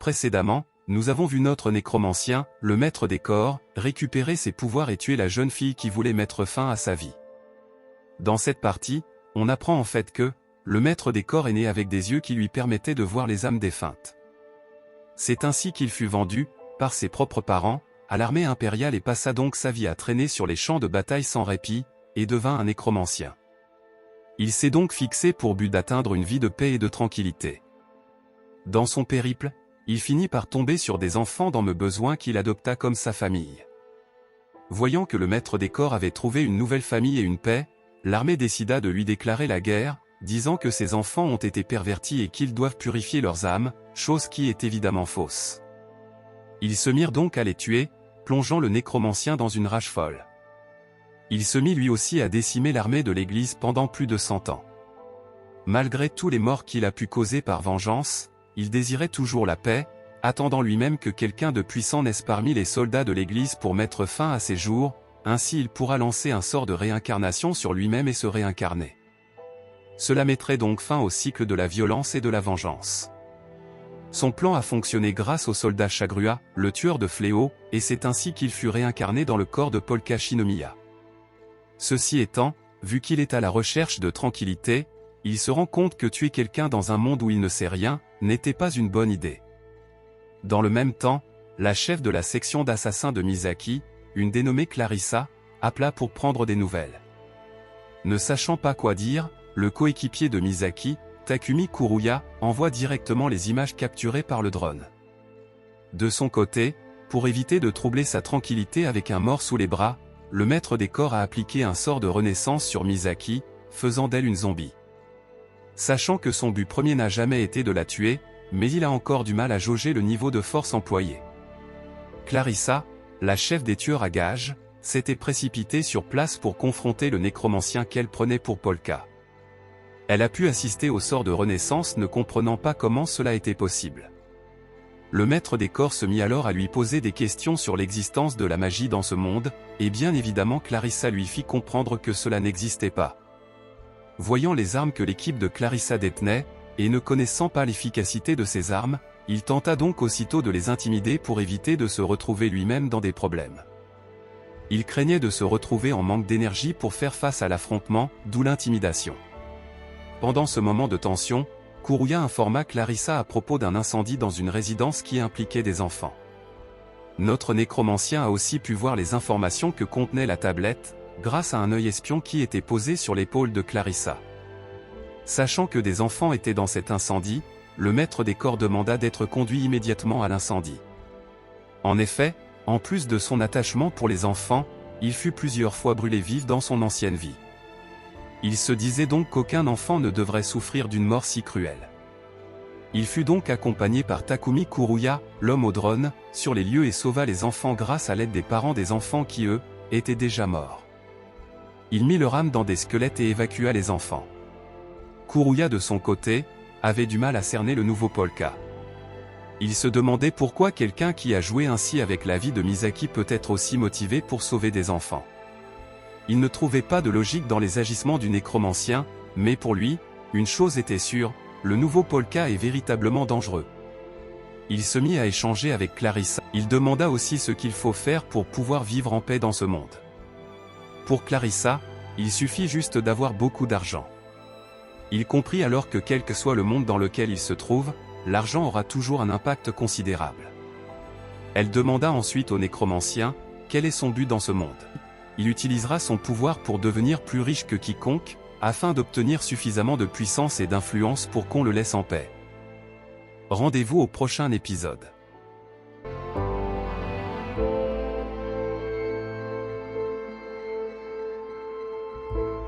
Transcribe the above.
Précédemment, nous avons vu notre nécromancien, le maître des corps, récupérer ses pouvoirs et tuer la jeune fille qui voulait mettre fin à sa vie. Dans cette partie, on apprend en fait que, le maître des corps est né avec des yeux qui lui permettaient de voir les âmes défuntes. C'est ainsi qu'il fut vendu, par ses propres parents, à l'armée impériale et passa donc sa vie à traîner sur les champs de bataille sans répit, et devint un nécromancien. Il s'est donc fixé pour but d'atteindre une vie de paix et de tranquillité. Dans son périple, il finit par tomber sur des enfants dans le besoin qu'il adopta comme sa famille. Voyant que le maître des corps avait trouvé une nouvelle famille et une paix, l'armée décida de lui déclarer la guerre, disant que ses enfants ont été pervertis et qu'ils doivent purifier leurs âmes, chose qui est évidemment fausse. Ils se mirent donc à les tuer, plongeant le nécromancien dans une rage folle. Il se mit lui aussi à décimer l'armée de l'Église pendant plus de 100 ans. Malgré tous les morts qu'il a pu causer par vengeance, il désirait toujours la paix, attendant lui-même que quelqu'un de puissant naisse parmi les soldats de l'Église pour mettre fin à ses jours, ainsi il pourra lancer un sort de réincarnation sur lui-même et se réincarner. Cela mettrait donc fin au cycle de la violence et de la vengeance. Son plan a fonctionné grâce au soldat Chagrua, le tueur de fléaux, et c'est ainsi qu'il fut réincarné dans le corps de Polka Shinomiya. Ceci étant, vu qu'il est à la recherche de tranquillité, il se rend compte que tuer quelqu'un dans un monde où il ne sait rien, n'était pas une bonne idée. Dans le même temps, la chef de la section d'assassins de Misaki, une dénommée Clarissa, appela pour prendre des nouvelles. Ne sachant pas quoi dire, le coéquipier de Misaki, Takumi Kuruya, envoie directement les images capturées par le drone. De son côté, pour éviter de troubler sa tranquillité avec un mort sous les bras, le maître des corps a appliqué un sort de renaissance sur Misaki, faisant d'elle une zombie. Sachant que son but premier n'a jamais été de la tuer, mais il a encore du mal à jauger le niveau de force employé. Clarissa, la chef des tueurs à gages, s'était précipitée sur place pour confronter le nécromancien qu'elle prenait pour Polka. Elle a pu assister au sort de renaissance ne comprenant pas comment cela était possible. Le maître des corps se mit alors à lui poser des questions sur l'existence de la magie dans ce monde, et bien évidemment Clarissa lui fit comprendre que cela n'existait pas. Voyant les armes que l'équipe de Clarissa détenait, et ne connaissant pas l'efficacité de ces armes, il tenta donc aussitôt de les intimider pour éviter de se retrouver lui-même dans des problèmes. Il craignait de se retrouver en manque d'énergie pour faire face à l'affrontement, d'où l'intimidation. Pendant ce moment de tension, Kuruya informa Clarissa à propos d'un incendie dans une résidence qui impliquait des enfants. Notre nécromancien a aussi pu voir les informations que contenait la tablette, grâce à un œil espion qui était posé sur l'épaule de Clarissa. Sachant que des enfants étaient dans cet incendie, le maître des corps demanda d'être conduit immédiatement à l'incendie. En effet, en plus de son attachement pour les enfants, il fut plusieurs fois brûlé vif dans son ancienne vie. Il se disait donc qu'aucun enfant ne devrait souffrir d'une mort si cruelle. Il fut donc accompagné par Takumi Kuruya, l'homme au drone, sur les lieux et sauva les enfants grâce à l'aide des parents des enfants qui, eux, étaient déjà morts. Il mit leur âme dans des squelettes et évacua les enfants. Kuruya de son côté, avait du mal à cerner le nouveau Polka. Il se demandait pourquoi quelqu'un qui a joué ainsi avec la vie de Misaki peut être aussi motivé pour sauver des enfants. Il ne trouvait pas de logique dans les agissements du nécromancien, mais pour lui, une chose était sûre, le nouveau Polka est véritablement dangereux. Il se mit à échanger avec Clarissa, il demanda aussi ce qu'il faut faire pour pouvoir vivre en paix dans ce monde. Pour Clarissa, il suffit juste d'avoir beaucoup d'argent. Il comprit alors que quel que soit le monde dans lequel il se trouve, l'argent aura toujours un impact considérable. Elle demanda ensuite au nécromancien, quel est son but dans ce monde. Il utilisera son pouvoir pour devenir plus riche que quiconque, afin d'obtenir suffisamment de puissance et d'influence pour qu'on le laisse en paix. Rendez-vous au prochain épisode.